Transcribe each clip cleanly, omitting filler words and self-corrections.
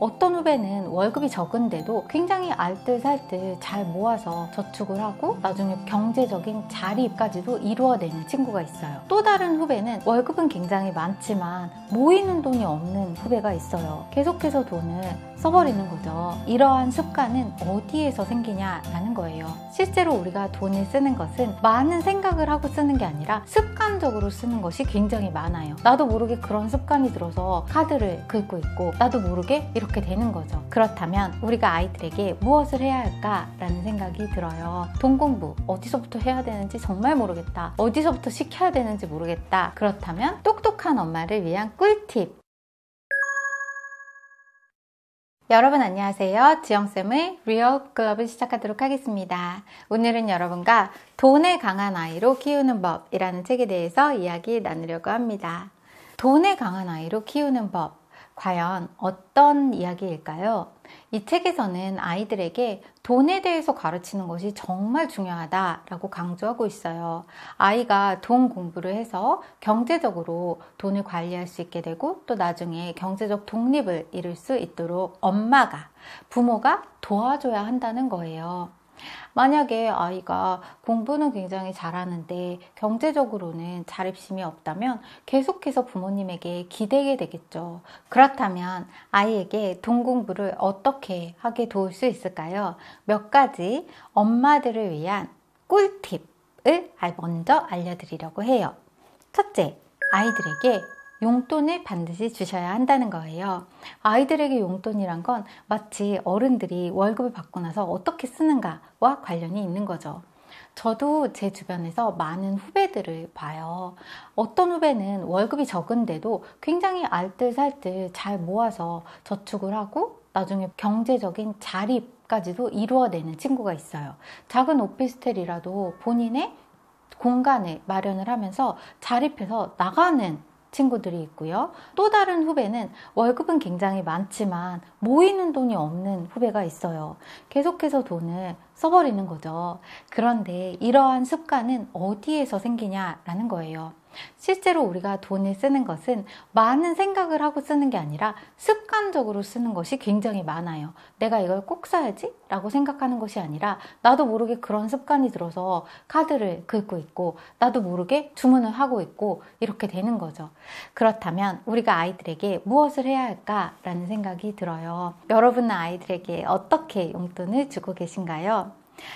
어떤 후배는 월급이 적은데도 굉장히 알뜰살뜰 잘 모아서 저축을 하고 나중에 경제적인 자립까지도 이루어내는 친구가 있어요. 또 다른 후배는 월급은 굉장히 많지만 모이는 돈이 없는 후배가 있어요. 계속해서 돈을 써버리는 거죠. 이러한 습관은 어디에서 생기냐라는 거예요. 실제로 우리가 돈을 쓰는 것은 많은 생각을 하고 쓰는 게 아니라 습관적으로 쓰는 것이 굉장히 많아요. 나도 모르게 그런 습관이 들어서 카드를 긁고 있고 나도 모르게 이렇게 되는 거죠. 그렇다면 우리가 아이들에게 무엇을 해야 할까라는 생각이 들어요. 돈 공부 어디서부터 해야 되는지 정말 모르겠다. 어디서부터 시켜야 되는지 모르겠다. 그렇다면 똑똑한 엄마를 위한 꿀팁. 여러분 안녕하세요. 지영쌤의 리얼 클럽을 시작하도록 하겠습니다. 오늘은 여러분과 돈에 강한 아이로 키우는 법이라는 책에 대해서 이야기 나누려고 합니다. 돈에 강한 아이로 키우는 법, 과연 어떤 이야기일까요? 이 책에서는 아이들에게 돈에 대해서 가르치는 것이 정말 중요하다라고 강조하고 있어요. 아이가 돈 공부를 해서 경제적으로 돈을 관리할 수 있게 되고 또 나중에 경제적 독립을 이룰 수 있도록 엄마가, 부모가 도와줘야 한다는 거예요. 만약에 아이가 공부는 굉장히 잘하는데 경제적으로는 자립심이 없다면 계속해서 부모님에게 기대게 되겠죠. 그렇다면 아이에게 돈 공부를 어떻게 하게 도울 수 있을까요? 몇 가지 엄마들을 위한 꿀팁을 먼저 알려드리려고 해요. 첫째, 아이들에게 용돈을 반드시 주셔야 한다는 거예요. 아이들에게 용돈이란 건 마치 어른들이 월급을 받고 나서 어떻게 쓰는가와 관련이 있는 거죠. 저도 제 주변에서 많은 후배들을 봐요. 어떤 후배는 월급이 적은데도 굉장히 알뜰살뜰 잘 모아서 저축을 하고 나중에 경제적인 자립까지도 이루어내는 친구가 있어요. 작은 오피스텔이라도 본인의 공간을 마련을 하면서 자립해서 나가는 친구들이 있고요. 또 다른 후배는 월급은 굉장히 많지만 모이는 돈이 없는 후배가 있어요. 계속해서 돈을 써버리는 거죠. 그런데 이러한 습관은 어디에서 생기냐라는 거예요. 실제로 우리가 돈을 쓰는 것은 많은 생각을 하고 쓰는 게 아니라 습관적으로 쓰는 것이 굉장히 많아요. 내가 이걸 꼭 사야지? 라고 생각하는 것이 아니라 나도 모르게 그런 습관이 들어서 카드를 긁고 있고 나도 모르게 주문을 하고 있고 이렇게 되는 거죠. 그렇다면 우리가 아이들에게 무엇을 해야 할까라는 생각이 들어요. 여러분은 아이들에게 어떻게 용돈을 주고 계신가요?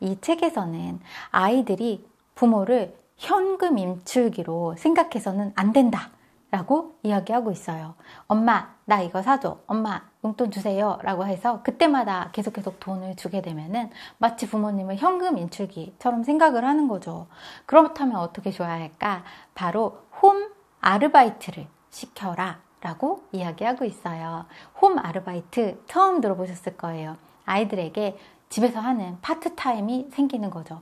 이 책에서는 아이들이 부모를 현금 인출기로 생각해서는 안 된다 라고 이야기하고 있어요. 엄마 나 이거 사줘, 엄마 용돈 주세요 라고 해서 그때마다 계속 돈을 주게 되면은 마치 부모님을 현금 인출기처럼 생각을 하는 거죠. 그렇다면 어떻게 줘야 할까? 바로 홈 아르바이트를 시켜라 라고 이야기하고 있어요. 홈 아르바이트 처음 들어보셨을 거예요. 아이들에게 집에서 하는 파트타임이 생기는 거죠.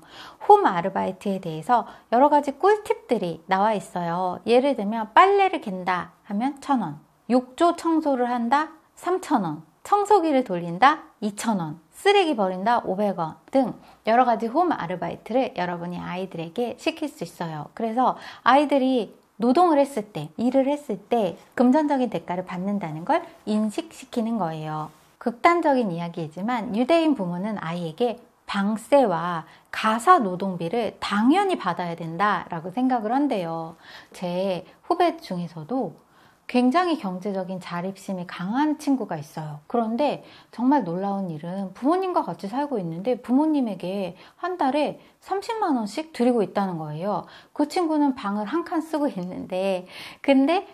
홈 아르바이트에 대해서 여러 가지 꿀팁들이 나와 있어요. 예를 들면 빨래를 갠다 하면 1,000원, 욕조 청소를 한다 3,000원, 청소기를 돌린다 2,000원, 쓰레기 버린다 500원 등 여러 가지 홈 아르바이트를 여러분이 아이들에게 시킬 수 있어요. 그래서 아이들이 노동을 했을 때, 일을 했을 때 금전적인 대가를 받는다는 걸 인식시키는 거예요. 극단적인 이야기이지만 유대인 부모는 아이에게 방세와 가사 노동비를 당연히 받아야 된다라고 생각을 한대요. 제 후배 중에서도 굉장히 경제적인 자립심이 강한 친구가 있어요. 그런데 정말 놀라운 일은 부모님과 같이 살고 있는데 부모님에게 한 달에 30만 원씩 드리고 있다는 거예요. 그 친구는 방을 한 칸 쓰고 있는데 근데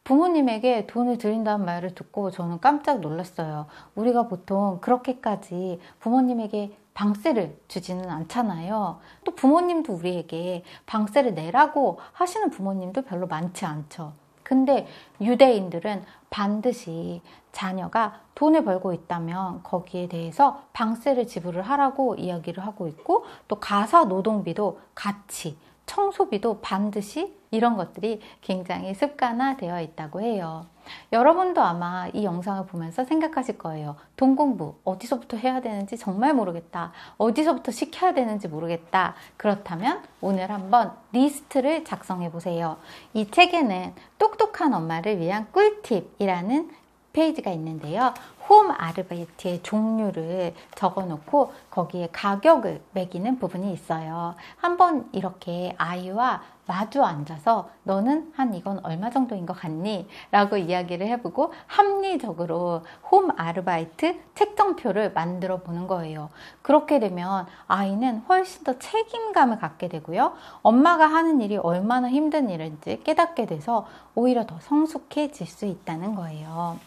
부모님에게 돈을 드린다는 말을 듣고 저는 깜짝 놀랐어요. 우리가 보통 그렇게까지 부모님에게 방세를 주지는 않잖아요. 또 부모님도 우리에게 방세를 내라고 하시는 부모님도 별로 많지 않죠. 근데 유대인들은 반드시 자녀가 돈을 벌고 있다면 거기에 대해서 방세를 지불을 하라고 이야기를 하고 있고 또 가사 노동비도 같이 청소비도 반드시 이런 것들이 굉장히 습관화되어 있다고 해요. 여러분도 아마 이 영상을 보면서 생각하실 거예요. 돈 공부 어디서부터 해야 되는지 정말 모르겠다. 어디서부터 시켜야 되는지 모르겠다. 그렇다면 오늘 한번 리스트를 작성해 보세요. 이 책에는 똑똑한 엄마를 위한 꿀팁이라는 페이지가 있는데요. 홈 아르바이트의 종류를 적어놓고 거기에 가격을 매기는 부분이 있어요. 한번 이렇게 아이와 마주 앉아서 너는 한 이건 얼마 정도인 것 같니? 라고 이야기를 해보고 합리적으로 홈 아르바이트 책정표를 만들어 보는 거예요. 그렇게 되면 아이는 훨씬 더 책임감을 갖게 되고요. 엄마가 하는 일이 얼마나 힘든 일인지 깨닫게 돼서 오히려 더 성숙해질 수 있다는 거예요.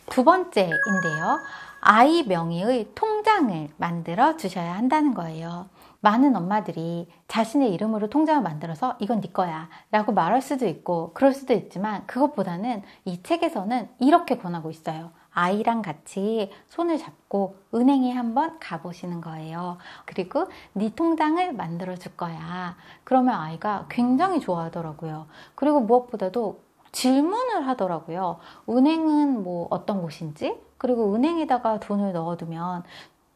두 번째인데요. 아이 명의의 통장을 만들어 주셔야 한다는 거예요. 많은 엄마들이 자신의 이름으로 통장을 만들어서 이건 네 거야 라고 말할 수도 있고 그럴 수도 있지만 그것보다는 이 책에서는 이렇게 권하고 있어요. 아이랑 같이 손을 잡고 은행에 한번 가보시는 거예요. 그리고 네 통장을 만들어 줄 거야. 그러면 아이가 굉장히 좋아하더라고요. 그리고 무엇보다도 질문을 하더라고요. 은행은 뭐 어떤 곳인지, 그리고 은행에다가 돈을 넣어두면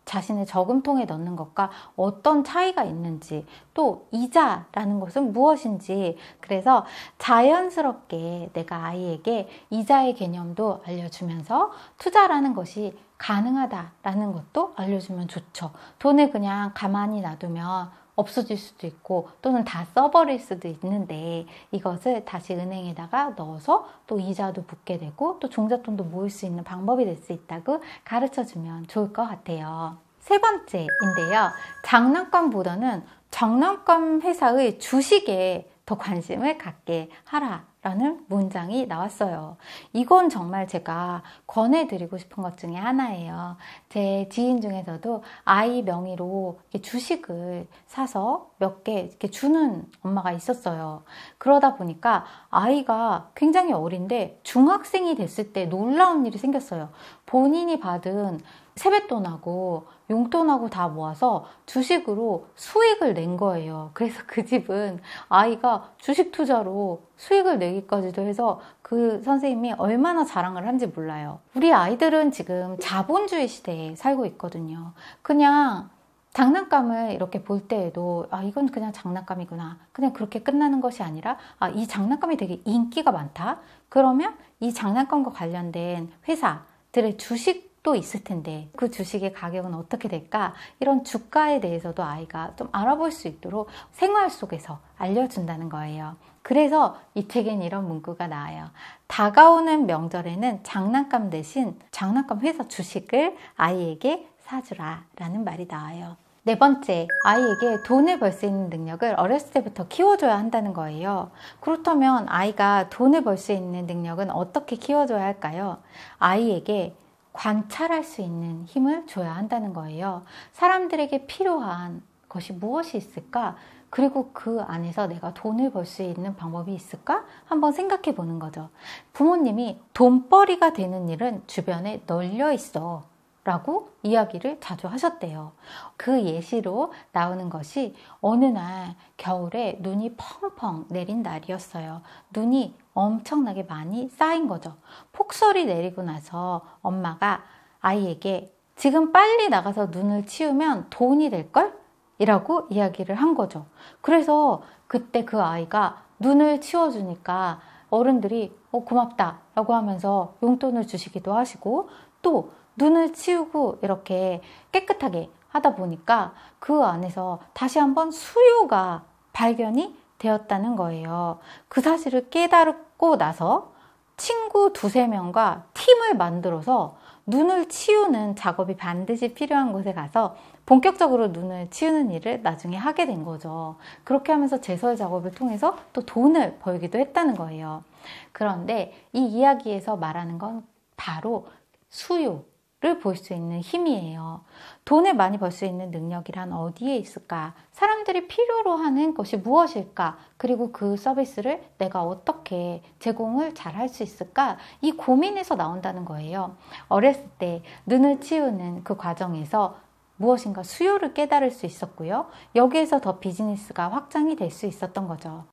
자신의 저금통에 넣는 것과 어떤 차이가 있는지, 또 이자라는 것은 무엇인지, 그래서 자연스럽게 내가 아이에게 이자의 개념도 알려주면서 투자라는 것이 가능하다라는 것도 알려주면 좋죠. 돈을 그냥 가만히 놔두면 없어질 수도 있고 또는 다 써버릴 수도 있는데 이것을 다시 은행에다가 넣어서 또 이자도 붙게 되고 또 종잣돈도 모을 수 있는 방법이 될 수 있다고 가르쳐주면 좋을 것 같아요. 세 번째인데요. 장난감보다는 장난감 회사의 주식에 더 관심을 갖게 하라라는 문장이 나왔어요. 이건 정말 제가 권해드리고 싶은 것 중에 하나예요. 제 지인 중에서도 아이 명의로 주식을 사서 몇 개 이렇게 주는 엄마가 있었어요. 그러다 보니까 아이가 굉장히 어린데 중학생이 됐을 때 놀라운 일이 생겼어요. 본인이 받은 세뱃돈하고 용돈하고 다 모아서 주식으로 수익을 낸 거예요. 그래서 그 집은 아이가 주식 투자로 수익을 내기까지도 해서 그 선생님이 얼마나 자랑을 한지 몰라요. 우리 아이들은 지금 자본주의 시대에 살고 있거든요. 그냥 장난감을 이렇게 볼 때에도 이건 그냥 장난감이구나. 그냥 그렇게 끝나는 것이 아니라 이 장난감이 되게 인기가 많다. 그러면 이 장난감과 관련된 회사들의 주식도 있을 텐데 그 주식의 가격은 어떻게 될까? 이런 주가에 대해서도 아이가 좀 알아볼 수 있도록 생활 속에서 알려준다는 거예요. 그래서 이 책엔 이런 문구가 나와요. 다가오는 명절에는 장난감 대신 장난감 회사 주식을 아이에게 사주라 라는 말이 나와요. 네 번째, 아이에게 돈을 벌 수 있는 능력을 어렸을 때부터 키워줘야 한다는 거예요. 그렇다면 아이가 돈을 벌 수 있는 능력은 어떻게 키워줘야 할까요? 아이에게 관찰할 수 있는 힘을 줘야 한다는 거예요. 사람들에게 필요한 것이 무엇이 있을까? 그리고 그 안에서 내가 돈을 벌 수 있는 방법이 있을까? 한번 생각해 보는 거죠. 부모님이 돈벌이가 되는 일은 주변에 널려 있어 라고 이야기를 자주 하셨대요. 그 예시로 나오는 것이 어느 날 겨울에 눈이 펑펑 내린 날이었어요. 눈이 엄청나게 많이 쌓인 거죠. 폭설이 내리고 나서 엄마가 아이에게 지금 빨리 나가서 눈을 치우면 돈이 될걸? 이라고 이야기를 한 거죠. 그래서 그때 그 아이가 눈을 치워주니까 어른들이 고맙다 라고 하면서 용돈을 주시기도 하시고 또 눈을 치우고 이렇게 깨끗하게 하다 보니까 그 안에서 다시 한번 수요가 발견이 되었다는 거예요. 그 사실을 깨닫고 나서 친구 두세 명과 팀을 만들어서 눈을 치우는 작업이 반드시 필요한 곳에 가서 본격적으로 눈을 치우는 일을 나중에 하게 된 거죠. 그렇게 하면서 제설 작업을 통해서 또 돈을 벌기도 했다는 거예요. 그런데 이 이야기에서 말하는 건 바로 수요. 를 볼 수 있는 힘이에요. 돈을 많이 벌 수 있는 능력이란 어디에 있을까? 사람들이 필요로 하는 것이 무엇일까? 그리고 그 서비스를 내가 어떻게 제공을 잘 할 수 있을까? 이 고민에서 나온다는 거예요. 어렸을 때 눈을 치우는 그 과정에서 무엇인가 수요를 깨달을 수 있었고요. 여기에서 더 비즈니스가 확장이 될 수 있었던 거죠.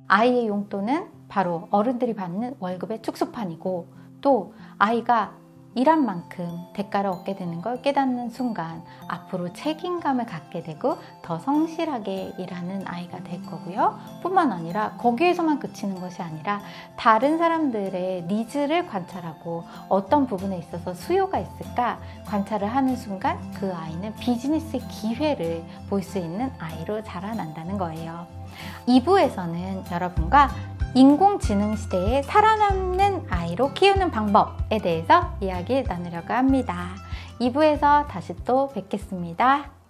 아이의 용돈은 바로 어른들이 받는 월급의 축소판이고 또 아이가 일한 만큼 대가를 얻게 되는 걸 깨닫는 순간 앞으로 책임감을 갖게 되고 더 성실하게 일하는 아이가 될 거고요. 뿐만 아니라 거기에서만 그치는 것이 아니라 다른 사람들의 니즈를 관찰하고 어떤 부분에 있어서 수요가 있을까 관찰을 하는 순간 그 아이는 비즈니스의 기회를 볼 수 있는 아이로 자라난다는 거예요. 2부에서는 여러분과 인공지능 시대에 살아남는 아이로 키우는 방법에 대해서 이야기 나누려고 합니다. 2부에서 다시 또 뵙겠습니다.